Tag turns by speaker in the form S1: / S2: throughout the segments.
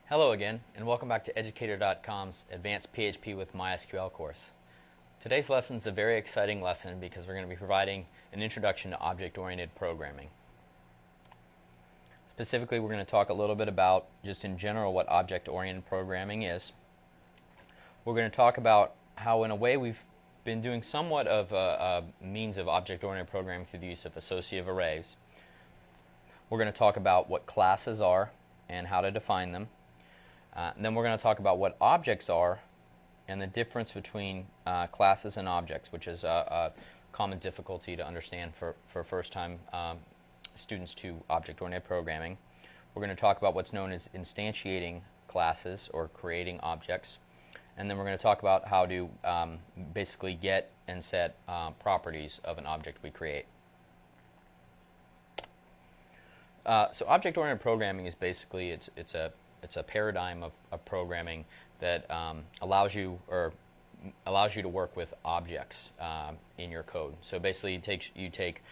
S1: Hello again, and welcome back to Educator.com's Advanced PHP with MySQL course. Today's lesson is a very exciting lesson because we're going to be providing an introduction to object-oriented programming. Specifically, we're going to talk a little bit about, just in general, what object-oriented programming is. We're going to talk about how, in a way, we've been doing somewhat of a means of object-oriented programming through the use of associative arrays. We're going to talk about what classes are and how to define them. And then we're going to talk about what objects are and the difference between classes and objects, which is a common difficulty to understand for first-time students to object-oriented programming. We're going to talk about what's known as instantiating classes or creating objects. And then we're going to talk about how to basically get and set properties of an object we create. So object-oriented programming is basically it's a paradigm of programming that allows you to work with objects in your code. So basically, you take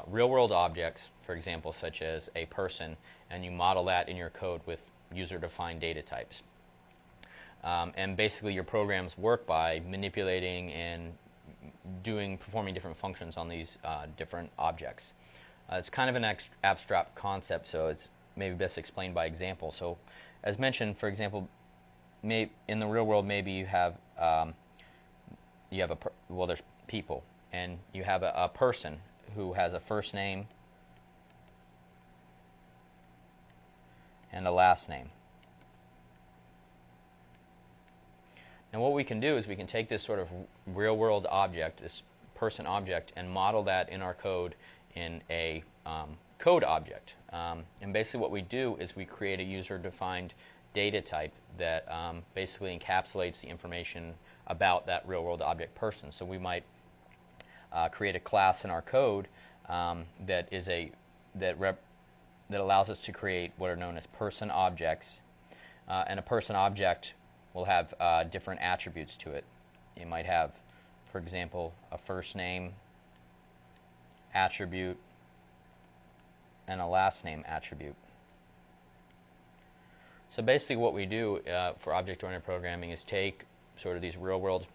S1: real-world objects, for example, such as a person, and you model that in your code with user-defined data types. And basically, your programs work by manipulating and performing different functions on these different objects. It's kind of an abstract concept, so it's maybe best explained by example. So, as mentioned, for example, in the real world, maybe you have there's people, and you have a person who has a first name and a last name. Now, what we can do is we can take this sort of real-world object, this person object, and model that in our code in a code object. And basically what we do is we create a user-defined data type that basically encapsulates the information about that real-world object person. So we might create a class in our code that allows us to create what are known as person objects. And a person object will have different attributes to it. It might have, for example, a first name attribute and a last name attribute. So basically what we do for object-oriented programming is take sort of these real-world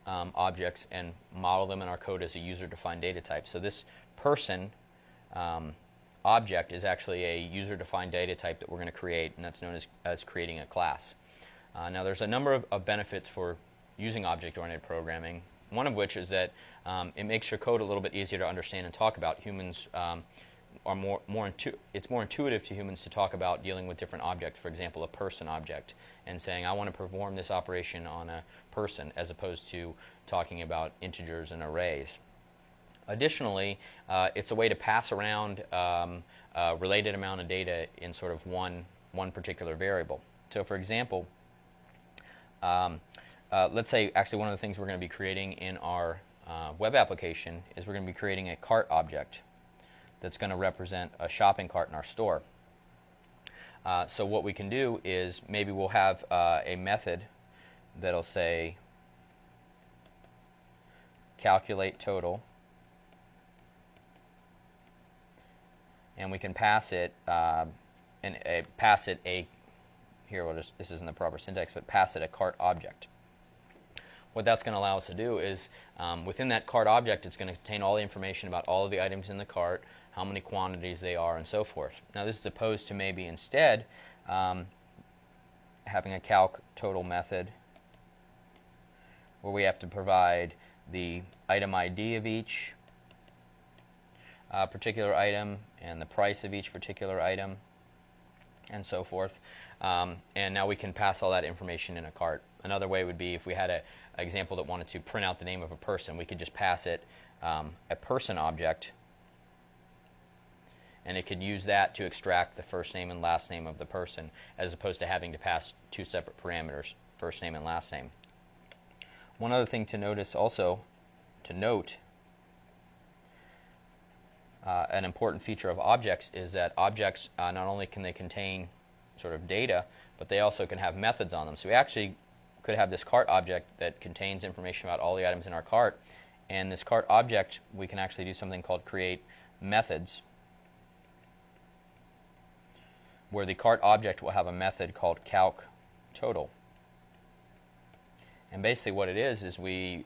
S1: objects and model them in our code as a user-defined data type. So this person object is actually a user-defined data type that we're going to create, and that's known as creating a class. Now there's a number of benefits for using object-oriented programming, one of which is that it makes your code a little bit easier to understand and talk about. Humans it's more intuitive to humans to talk about dealing with different objects, for example, a person object, and saying, I want to perform this operation on a person, as opposed to talking about integers and arrays. Additionally, it's a way to pass around a related amount of data in sort of one particular variable. So for example, let's say actually one of the things we're going to be creating in our web application is we're going to be creating a cart object that's going to represent a shopping cart in our store. So what we can do is maybe we'll have a method that'll say calculate total, and we can pass it this isn't the proper syntax, but pass it a cart object. What that's going to allow us to do is, within that cart object, it's going to contain all the information about all of the items in the cart, how many quantities they are, and so forth. Now this is opposed to maybe instead having a calc total method where we have to provide the item ID of each particular item and the price of each particular item, and so forth. And now we can pass all that information in a cart. Another way would be if we had an example that wanted to print out the name of a person, we could just pass it a person object, and it could use that to extract the first name and last name of the person, as opposed to having to pass two separate parameters, first name and last name. One other thing to notice also, to note, an important feature of objects is that objects not only can they contain sort of data, but they also can have methods on them. So we actually could have this cart object that contains information about all the items in our cart, and this cart object we can actually do something called create methods where the cart object will have a method called calcTotal. And basically what it is we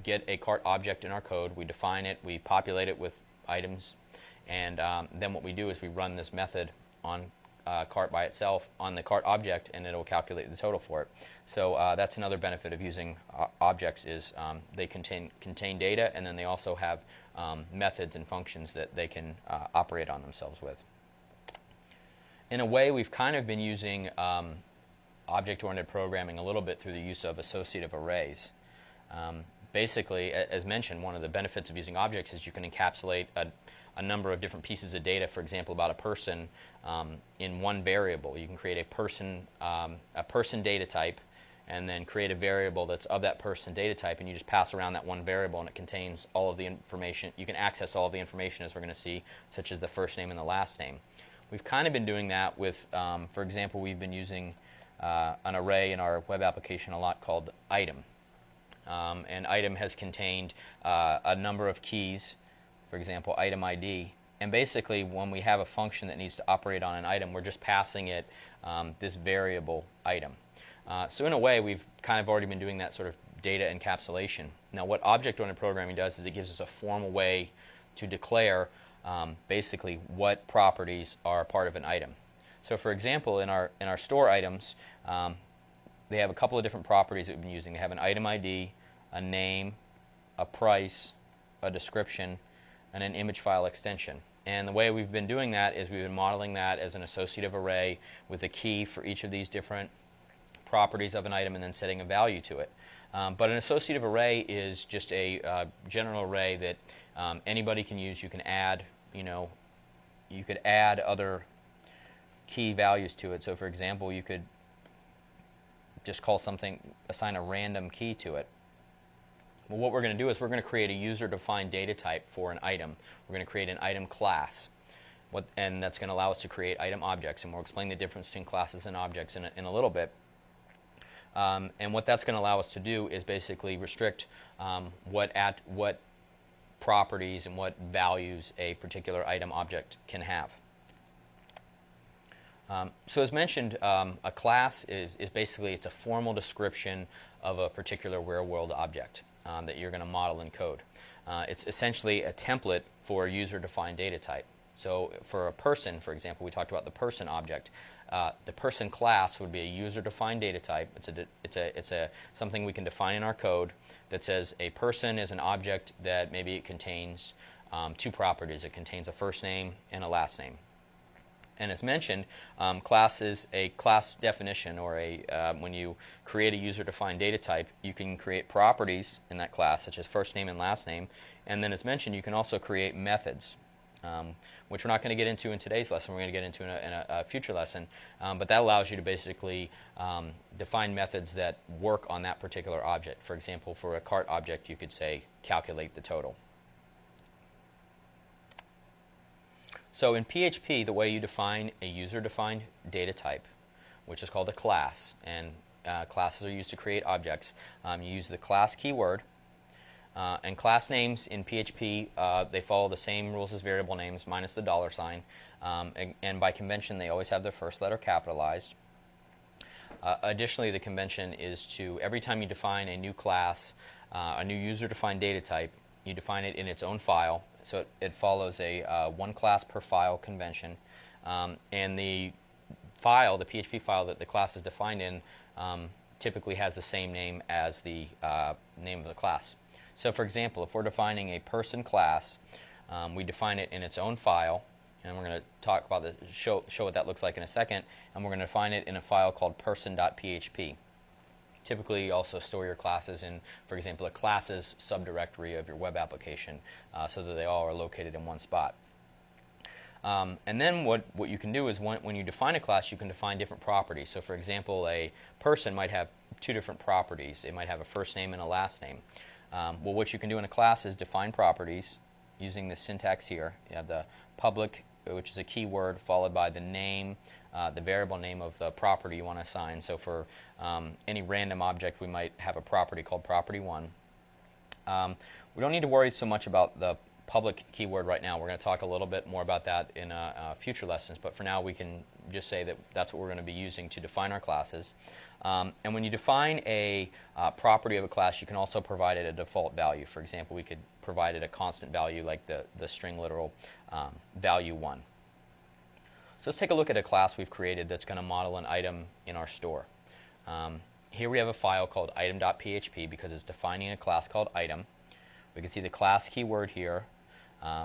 S1: get a cart object in our code, we define it, we populate it with items, and then what we do is we run this method on cart by itself on the cart object, and it will calculate the total for it. So that's another benefit of using objects is they contain data, and then they also have methods and functions that they can operate on themselves with. In a way, we've kind of been using object-oriented programming a little bit through the use of associative arrays. Basically, as mentioned, one of the benefits of using objects is you can encapsulate a number of different pieces of data, for example, about a person in one variable. You can create a person data type and then create a variable that's of that person data type, and you just pass around that one variable, and it contains all of the information. You can access all of the information, as we're going to see, such as the first name and the last name. We've kind of been doing that with, for example, we've been using an array in our web application a lot called item. And item has contained a number of keys, for example, item ID. And basically, when we have a function that needs to operate on an item, we're just passing it this variable item. So in a way, we've kind of already been doing that sort of data encapsulation. Now, what object-oriented programming does is it gives us a formal way to declare basically what properties are part of an item. So for example, in our store items, they have a couple of different properties that we've been using. They have an item ID, a name, a price, a description, and an image file extension. And the way we've been doing that is we've been modeling that as an associative array with a key for each of these different properties of an item and then setting a value to it. But an associative array is just a general array that anybody can use. You can add, you could add other key values to it. So for example, you could just call something, assign a random key to it. Well, what we're going to do is we're going to create a user-defined data type for an item. We're going to create an item class. And that's going to allow us to create item objects. And we'll explain the difference between classes and objects in a little bit. And what that's going to allow us to do is basically restrict what properties and what values a particular item object can have. So as mentioned, a class is basically it's a formal description of a particular real-world object that you're going to model in code. It's essentially a template for a user-defined data type. So for a person, for example, we talked about the person object. The person class would be a user-defined data type. It's something we can define in our code that says a person is an object that maybe it contains two properties. It contains a first name and a last name. And as mentioned, class is a class definition, or when you create a user-defined data type, you can create properties in that class, such as first name and last name. And then as mentioned, you can also create methods, which we're not going to get into in today's lesson. We're going to get into in a future lesson. But that allows you to basically define methods that work on that particular object. For example, for a cart object, you could say calculate the total. So in PHP, the way you define a user-defined data type, which is called a class, and classes are used to create objects, you use the class keyword. And class names in PHP, they follow the same rules as variable names, minus the $sign. And by convention, they always have their first letter capitalized. Additionally, the convention is to, every time you define a new class, a new user-defined data type, you define it in its own file. So it follows a one class per file convention. And the file, the PHP file that the class is defined in, typically has the same name as the name of the class. So for example, if we're defining a person class, we define it in its own file, and we're going to talk about show what that looks like in a second, and we're going to define it in a file called person.php. Typically, you also store your classes in, for example, a classes subdirectory of your web application so that they all are located in one spot. And then what you can do is when you define a class, you can define different properties. So for example, a person might have two different properties. It might have a first name and a last name. Well, what you can do in a class is define properties using the syntax here. You have the public, which is a keyword, followed by the name, the variable name of the property you want to assign. So for any random object, we might have a property called property1. We don't need to worry so much about the public keyword right now. We're going to talk a little bit more about that in future lessons, but for now we can just say that that's what we're going to be using to define our classes. And when you define a property of a class, you can also provide it a default value. For example, we could provide it a constant value like the string literal value 1. So let's take a look at a class we've created that's going to model an item in our store. Here we have a file called item.php because it's defining a class called item. We can see the class keyword here.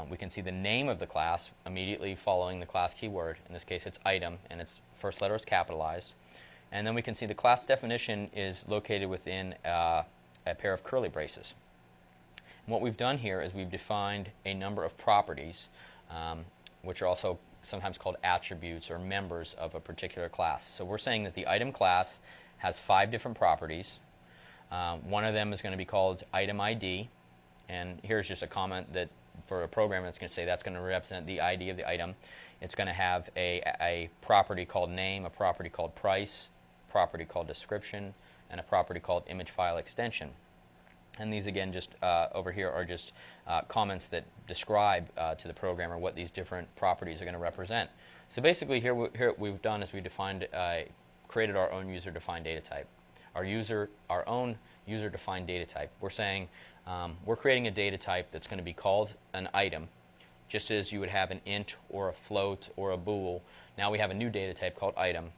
S1: We can see the name of the class immediately following the class keyword. In this case, it's item, and its first letter is capitalized. And then we can see the class definition is located within a pair of curly braces. And what we've done here is we've defined a number of properties, which are also sometimes called attributes or members of a particular class. So we're saying that the item class has 5 different properties. One of them is going to be called item ID. And here's just a comment that for a program that's going to say that's going to represent the ID of the item. It's going to have a property called name, a property called price, a property called description, and a property called image file extension. And these, again, just over here are just comments that describe to the programmer what these different properties are going to represent. So basically here what we've done is we defined, created our own user-defined data type. Our own user-defined data type. We're saying we're creating a data type that's going to be called an item, just as you would have an int or a float or a bool. Now we have a new data type called item,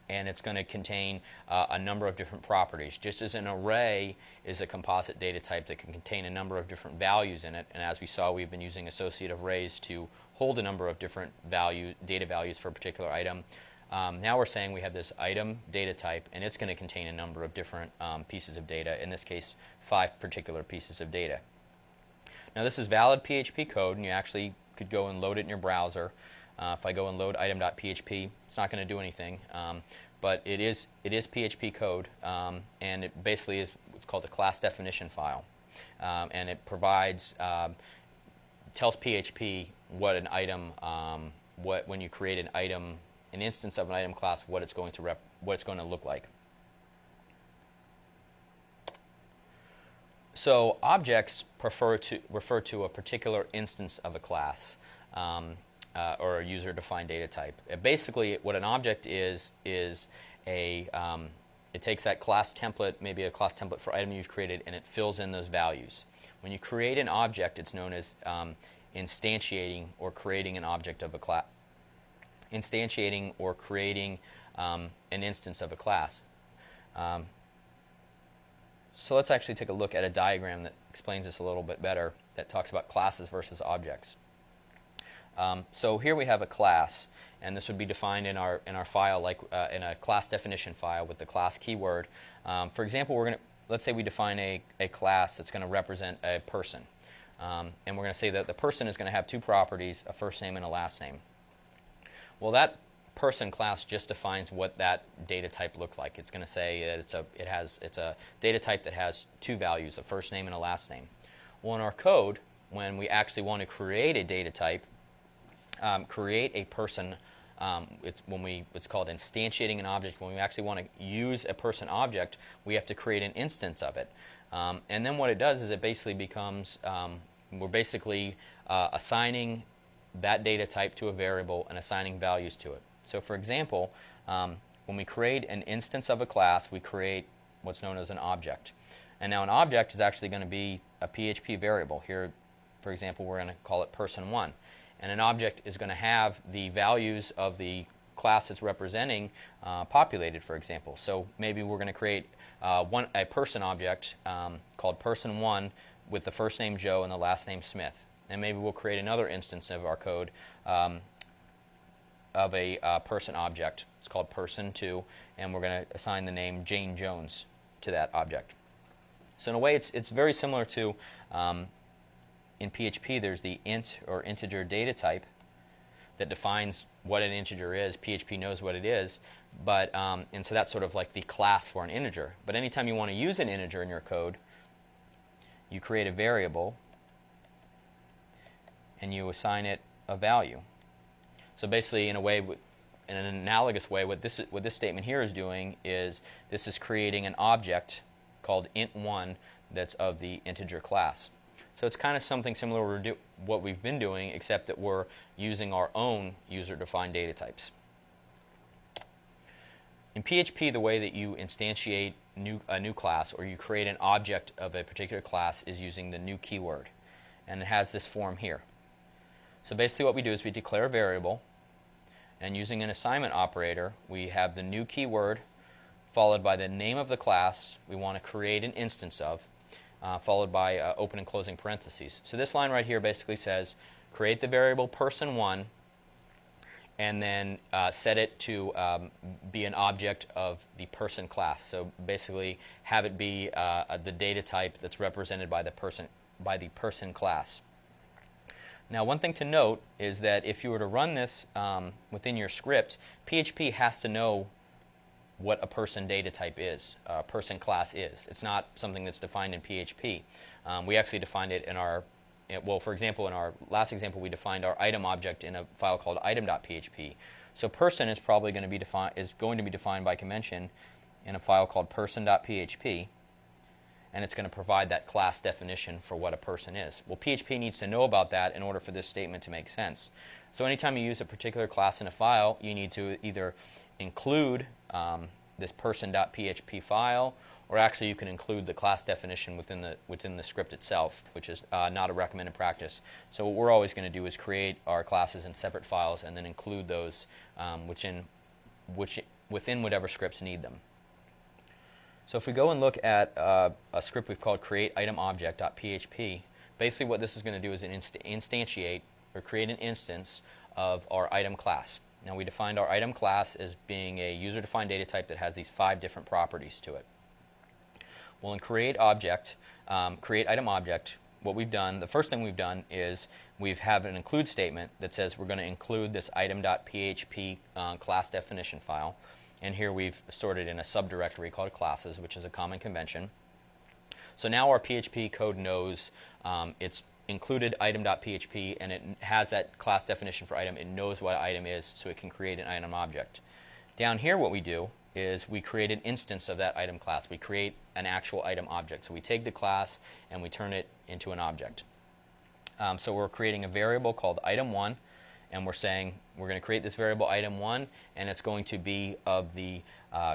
S1: and it's going to contain a number of different properties. Just as an array is a composite data type that can contain a number of different values in it, and as we saw, we've been using associative arrays to hold a number of different data values for a particular item. Now we're saying we have this item data type, and it's going to contain a number of different pieces of data, in this case 5 particular pieces of data. Now this is valid PHP code, and you actually could go and load it in your browser. If I go and load item.php, it's not going to do anything, but it is PHP code, and it basically is what's called a class definition file, and it provides tells PHP what an item, when you create an item, an instance of an item class, what it's going to look like. So objects refer to a particular instance of a class or a user-defined data type. Basically, what an object is it takes that class template, maybe a class template for item you've created, and it fills in those values. When you create an object, it's known as instantiating or creating an object of a class. Instantiating or creating an instance of a class. So let's actually take a look at a diagram that explains this a little bit better, that talks about classes versus objects. So here we have a class, and this would be defined in our file, like in a class definition file with the class keyword. For example, let's say we define a class that's going to represent a person, and we're going to say that the person is going to have 2 properties, a first name and a last name. Well, that person class just defines what that data type looked like. It's going to say that it's a data type that has 2 values, a first name and a last name. Well, in our code, when we actually want to create a data type, create a person, it's called instantiating an object. When we actually want to use a person object, we have to create an instance of it. And then what it does is it basically becomes, we're basically assigning that data type to a variable and assigning values to it. So for example, when we create an instance of a class, we create what's known as an object. And now an object is actually going to be a PHP variable. Here, for example, we're going to call it person1. And an object is going to have the values of the class it's representing populated, for example. So maybe we're going to create a person object called person1 with the first name Joe and the last name Smith. And maybe we'll create another instance of our code of a person object. It's called person2, and we're going to assign the name Jane Jones to that object. So in a way, it's very similar to, in PHP, there's the int or integer data type that defines what an integer is. PHP knows what it is, but and so that's sort of like the class for an integer. But anytime you want to use an integer in your code, you create a variable and you assign it a value. So basically, in a way, in an analogous way, what this statement here is doing is this is creating an object called int1 that's of the integer class. So it's kind of something similar to what we've been doing, except that we're using our own user-defined data types. In PHP, the way that you instantiate a new class, or you create an object of a particular class, is using the new keyword. And it has this form here. So basically what we do is we declare a variable, and using an assignment operator, we have the new keyword followed by the name of the class we want to create an instance of, followed by open and closing parentheses. So this line right here basically says, create the variable person1, and then set it to be an object of the person class. So basically have it be the data type that's represented by the person class. Now, one thing to note is that if you were to run this within your script, PHP has to know what a person data type is, a person class is. It's not something that's defined in PHP. We actually defined it in our, well, for example, in our last example, we defined our item object in a file called item.php. So person is probably going to be defined by convention in a file called person.php, and it's going to provide that class definition for what a person is. Well, PHP needs to know about that in order for this statement to make sense. So anytime you use a particular class in a file, you need to either include this person.php file, or actually you can include the class definition within the script itself, which is not a recommended practice. So what we're always going to do is create our classes in separate files and then include those within whatever scripts need them. So if we go and look at a script we've called createItemObject.php, basically what this is going to do is instantiate or create an instance of our item class. Now we defined our item class as being a user-defined data type that has these 5 different properties to it. Well, in createItemObject, what we've done, the first thing we've done is we've have an include statement that says we're going to include this item.php class definition file. And here we've stored it in a subdirectory called classes, which is a common convention. So now our PHP code knows it's included item.php, and it has that class definition for item. It knows what item is, so it can create an item object. Down here what we do is we create an instance of that item class. We create an actual item object. So we take the class and we turn it into an object. So we're creating a variable called item1, and we're saying we're going to create this variable item1, and it's going to be of the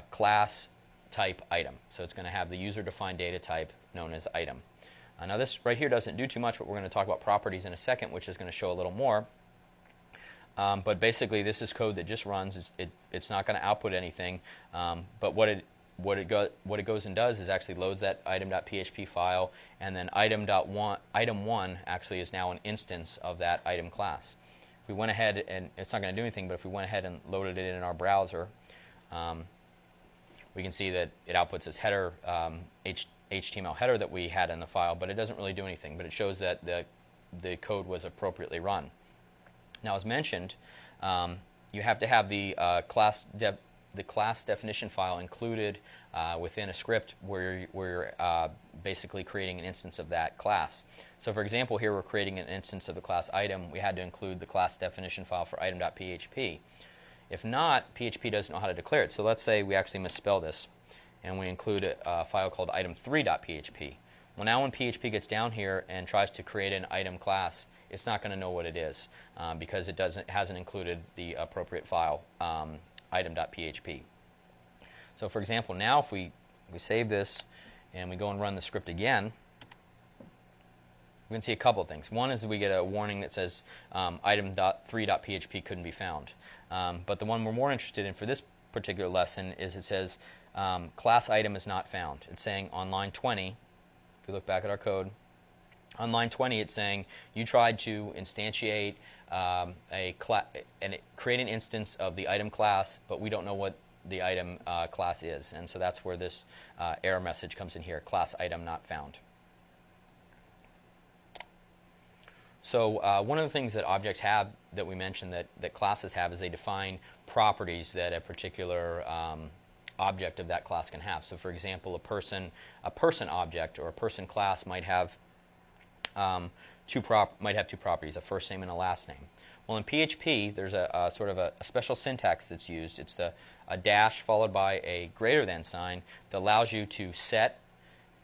S1: class type item. So it's going to have the user-defined data type known as item. Now this right here doesn't do too much, but we're going to talk about properties in a second, which is going to show a little more. But basically this is code that just runs. It's not going to output anything, but what it goes and does is actually loads that item.php file, and then item1 actually is now an instance of that item class. If we went ahead, and it's not going to do anything, but if we went ahead and loaded it in our browser, we can see that it outputs this header, HTML header that we had in the file, but it doesn't really do anything, but it shows that the code was appropriately run. Now, as mentioned, you have to have the class definition file included within a script where you're basically creating an instance of that class. So for example, here we're creating an instance of the class item. We had to include the class definition file for item.php. If not, PHP doesn't know how to declare it. So let's say we actually misspell this, and we include a file called item3.php. Well, now when PHP gets down here and tries to create an item class, it's not going to know what it is because it hasn't included the appropriate file, item.php. So for example, now if we save this and we go and run the script again, we can see a couple of things. One is we get a warning that says item.3.php couldn't be found. But the one we're more interested in for this particular lesson is it says class item is not found. It's saying on line 20, if we look back at our code, on line 20 it's saying you tried to instantiate create an instance of the item class, but we don't know what the item class is. And so that's where this error message comes in here, class item not found. So one of the things that objects have that we mentioned that classes have is they define properties that a particular object of that class can have. So for example, a person object or a person class might have two properties, a first name and a last name. Well, in PHP, there's a sort of a special syntax that's used. It's a dash followed by a greater than sign that allows you to set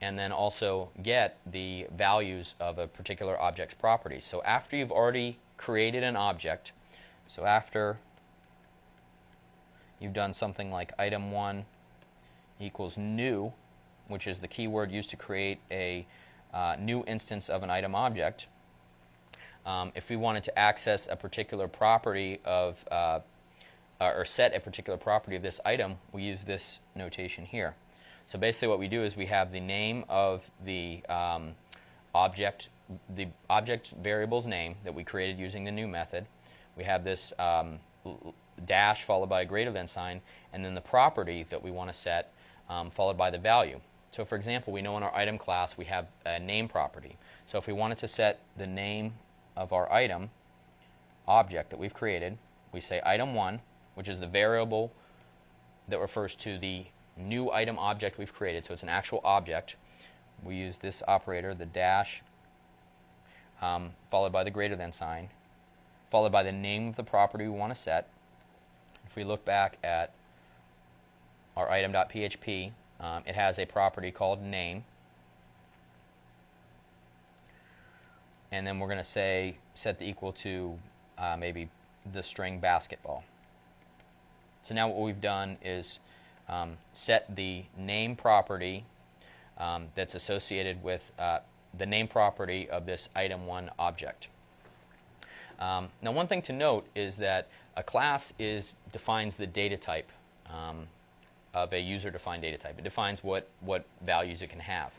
S1: and then also get the values of a particular object's properties. So after you've already created an object, so after you've done something like item1 equals new, which is the keyword used to create a new instance of an item object, if we wanted to access a particular property of or set a particular property of this item, we use this notation here. So basically what we do is we have the name of the object variable's name that we created using the new method. We have this dash followed by a greater than sign, and then the property that we want to set followed by the value. So for example, we know in our item class we have a name property. So if we wanted to set the name of our item object that we've created, we say item1, which is the variable that refers to the new item object we've created, so it's an actual object. We use this operator, the dash, followed by the greater than sign, followed by the name of the property we want to set. If we look back at our item.php, it has a property called name, and then we're going to say set the equal to maybe the string basketball. So now what we've done is set the name property that's associated with the name property of this item1 object. Now one thing to note is that a class defines the data type of a user-defined data type. It defines what values it can have.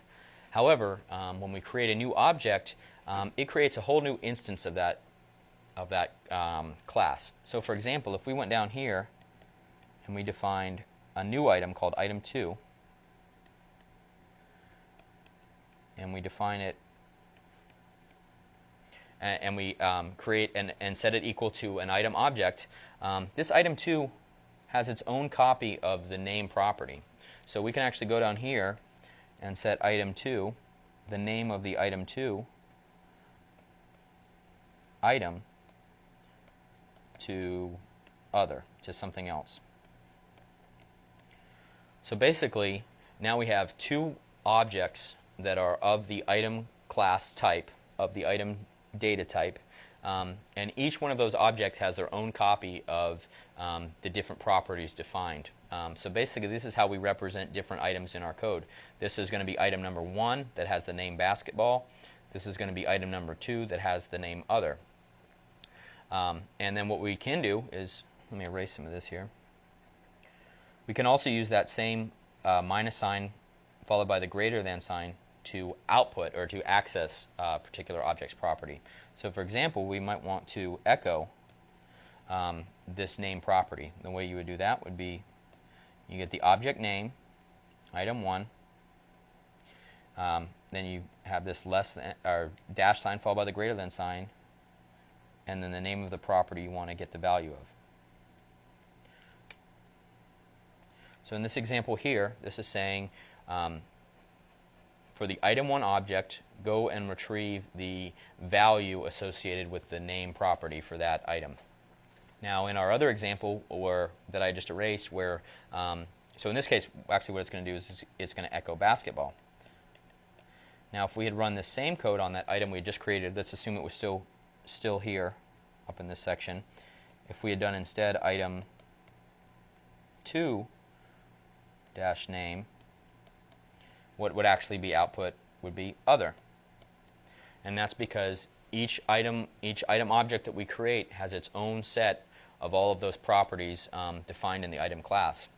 S1: However, when we create a new object, it creates a whole new instance of that class. So for example, if we went down here and we defined a new item called item2, and we define it, and we create and set it equal to an item object, this item2 has its own copy of the name property. So we can actually go down here and set item2, the name of the item2 item, to other, to something else. So basically, now we have two objects that are of the item class type, of the item data type, and each one of those objects has their own copy of the different properties defined. So basically, this is how we represent different items in our code. This is going to be item number 1 that has the name basketball. This is going to be item number 2 that has the name other. And then what we can do is, let me erase some of this here. We can also use that same minus sign followed by the greater than sign to output or to access a particular object's property. So for example, we might want to echo this name property. The way you would do that would be you get the object name, item1, then you have this less than, or dash sign followed by the greater than sign, and then the name of the property you want to get the value of. So in this example here, this is saying for the item1 object, go and retrieve the value associated with the name property for that item. Now in our other example that I just erased, where so in this case, actually what it's going to do is it's going to echo basketball. Now if we had run the same code on that item we had just created, let's assume it was still here up in this section. If we had done instead item2 dash name, what would actually be output would be other. And that's because each item object that we create has its own set of all of those properties defined in the item class.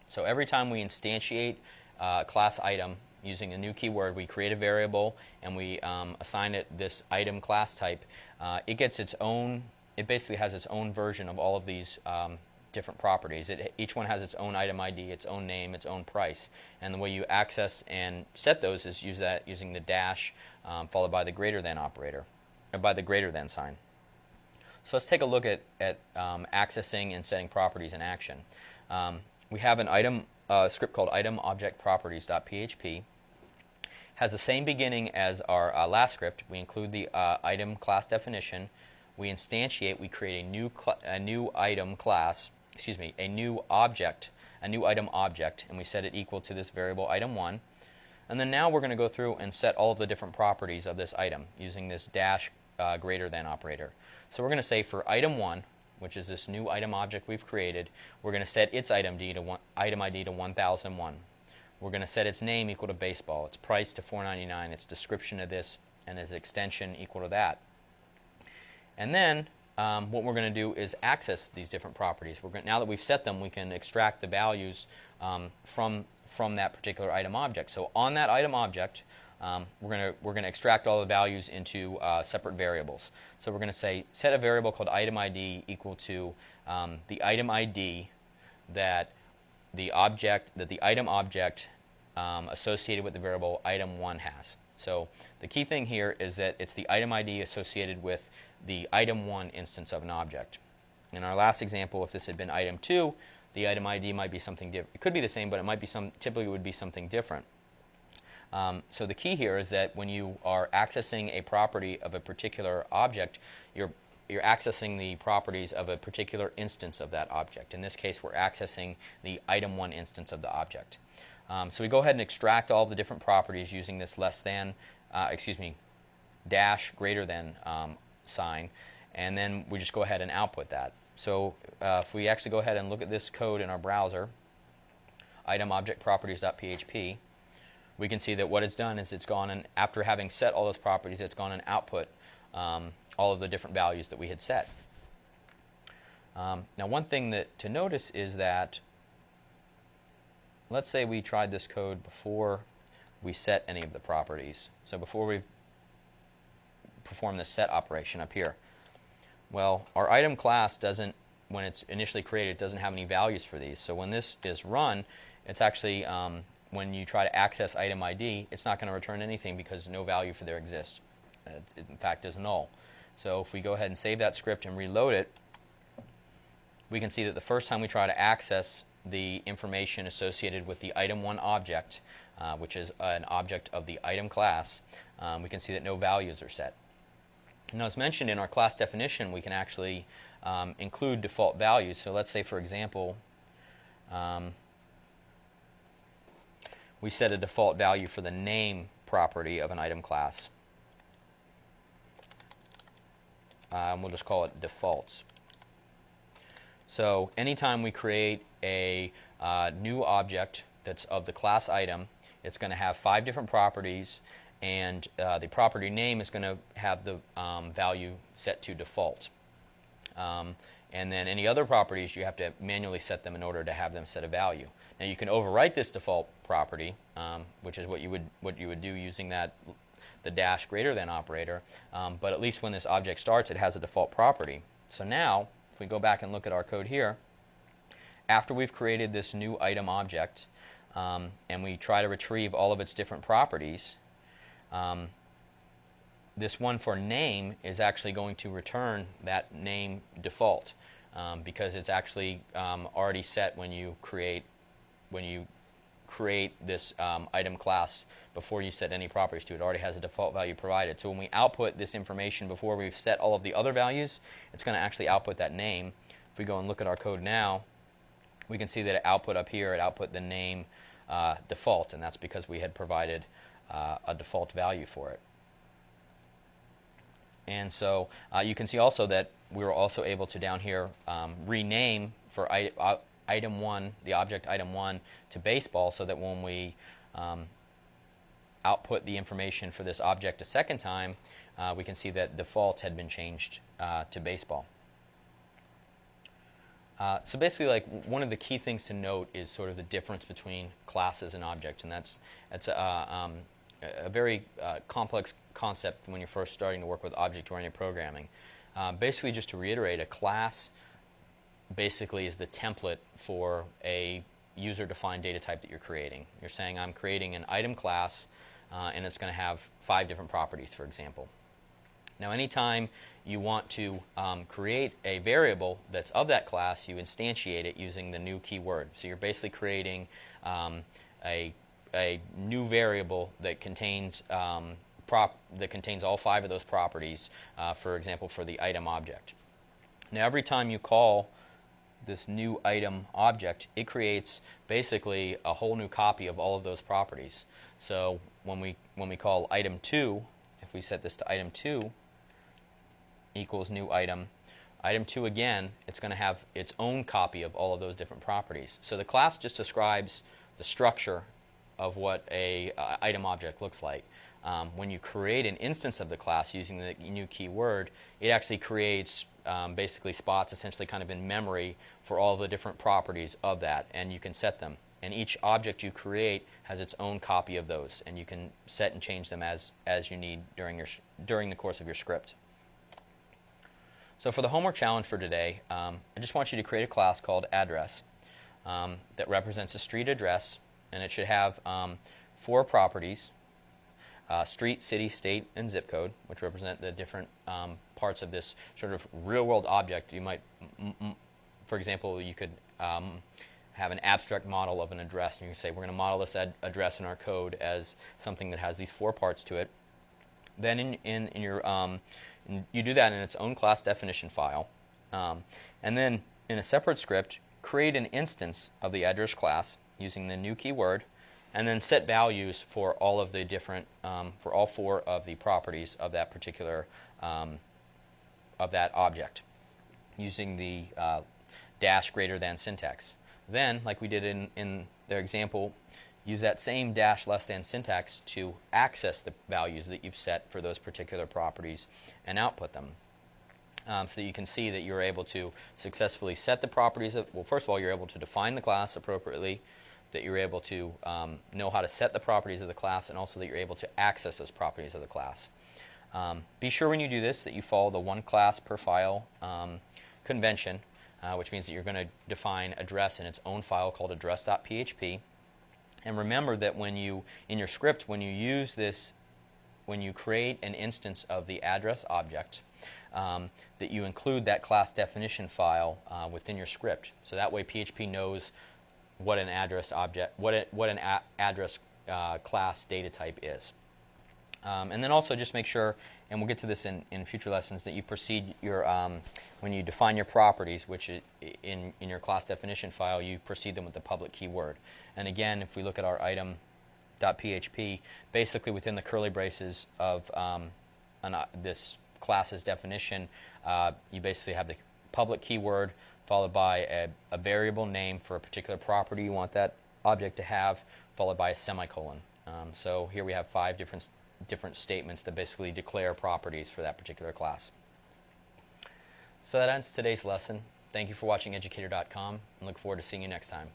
S1: So every time we instantiate a class item using a new keyword, we create a variable and we assign it this item class type. It basically has its own version of all of these different properties. Each one has its own item ID, its own name, its own price. And the way you access and set those is using the dash followed by the greater than operator, or by the greater than sign. So let's take a look at accessing and setting properties in action. We have an item script called itemObjectProperties.php. Has the same beginning as our last script. We include the item class definition. We instantiate. We create a new item class. A new object, a new item object, and we set it equal to this variable item1. And then now we're going to go through and set all of the different properties of this item using this dash greater than operator. So we're going to say for item 1, which is this new item object we've created, we're going to set its item ID to 1001. We're going to set its name equal to baseball, its price to $4.99, its description of this, and its extension equal to that. And then what we're going to do is access these different properties. Now that we've set them, we can extract the values from that particular item object. So on that item object, we're going to extract all the values into separate variables. So we're going to say set a variable called item ID equal to the item ID that the item object associated with the variable item 1 has. So the key thing here is that it's the item ID associated with the item 1 instance of an object. In our last example, if this had been item 2, the item ID might be something different. It could be the same, but it might be typically would be something different. So the key here is that when you are accessing a property of a particular object, you're accessing the properties of a particular instance of that object. In this case, we're accessing the item 1 instance of the object. So we go ahead and extract all the different properties using this dash greater than sign, and then we just go ahead and output that. So if we actually go ahead and look at this code in our browser, item object properties.php, we can see that what it's done is it's gone and, after having set all those properties, it's gone and output all of the different values that we had set. Now one thing to notice is that, let's say we tried this code before we set any of the properties. So before we perform this set operation up here. Well, our item class doesn't, when it's initially created, doesn't have any values for these. So when this is run, it's actually, when you try to access item ID, it's not going to return anything because no value for there exists. It, in fact, is null. So if we go ahead and save that script and reload it, we can see that the first time we try to access the information associated with the item 1 object, which is an object of the item class, we can see that no values are set. Now, as mentioned in our class definition, we can actually include default values. So let's say, for example, we set a default value for the name property of an item class. We'll just call it defaults. So anytime we create a new object that's of the class item, it's going to have 5 different properties, and the property name is going to have the value set to default. And then any other properties, you have to manually set them in order to have them set a value. Now you can overwrite this default property, which is what you would do using the dash greater than operator. But at least when this object starts, it has a default property. So now, if we go back and look at our code here, after we've created this new item object, and we try to retrieve all of its different properties, this one for name is actually going to return that name default because it's actually already set when you create this item class before you set any properties to it. It already has a default value provided. So when we output this information before we've set all of the other values, it's going to actually output that name. If we go and look at our code now, we can see that it output up here, it output the name default, and that's because we had provided a default value for it. And so you can see also that we were also able to down here rename for item 1, the object item 1, to baseball, so that when we output the information for this object a second time, we can see that defaults had been changed to baseball. So basically, like, one of the key things to note is sort of the difference between classes and objects, and that's a very complex concept when you're first starting to work with object-oriented programming. Basically, just to reiterate, a class basically is the template for a user-defined data type that you're creating. You're saying, I'm creating an item class, and it's going to have 5 different properties, for example. Now, anytime you want to create a variable that's of that class, you instantiate it using the new keyword. So you're basically creating a new variable that contains all 5 of those properties, for example, for the item object. Now, every time you call this new item object, it creates basically a whole new copy of all of those properties. So when we call item 2, if we set this to item 2 equals new item, item 2 again, it's going to have its own copy of all of those different properties. So the class just describes the structure of what a item object looks like. When you create an instance of the class using the new keyword, it actually creates basically spots essentially kind of in memory for all the different properties of that, and you can set them. And each object you create has its own copy of those, and you can set and change them as you need during the course of your script. So for the homework challenge for today, I just want you to create a class called address that represents a street address, and it should have 4 properties: street, city, state, and zip code, which represent the different parts of this sort of real-world object. You might, for example, you could have an abstract model of an address, and you can say, we're going to model this address in our code as something that has these 4 parts to it. Then in your you do that in its own class definition file, and then in a separate script, create an instance of the address class using the new keyword, and then set values for all of the different, for all 4 of the properties of that particular, of that object, using the dash greater than syntax. Then, like we did in their example, use that same dash less than syntax to access the values that you've set for those particular properties and output them. So that you can see that you're able to successfully set the properties of, well, first of all, you're able to define the class appropriately, that you're able to know how to set the properties of the class, and also that you're able to access those properties of the class. Be sure when you do this that you follow the one class per file convention, which means that you're going to define address in its own file called address.php. And remember that when you, in your script, when you use this, when you create an instance of the address object, that you include that class definition file within your script. So that way PHP knows what an address object, what an address class data type is. And then also just make sure, and we'll get to this in future lessons, that you proceed your, when you define your properties, which in your class definition file, you proceed them with the public keyword. And again, if we look at our item.php, basically within the curly braces of this class's definition, you basically have the public keyword followed by a variable name for a particular property you want that object to have, followed by a semicolon. So here we have 5 different statements that basically declare properties for that particular class. So that ends today's lesson. Thank you for watching educator.com, and look forward to seeing you next time.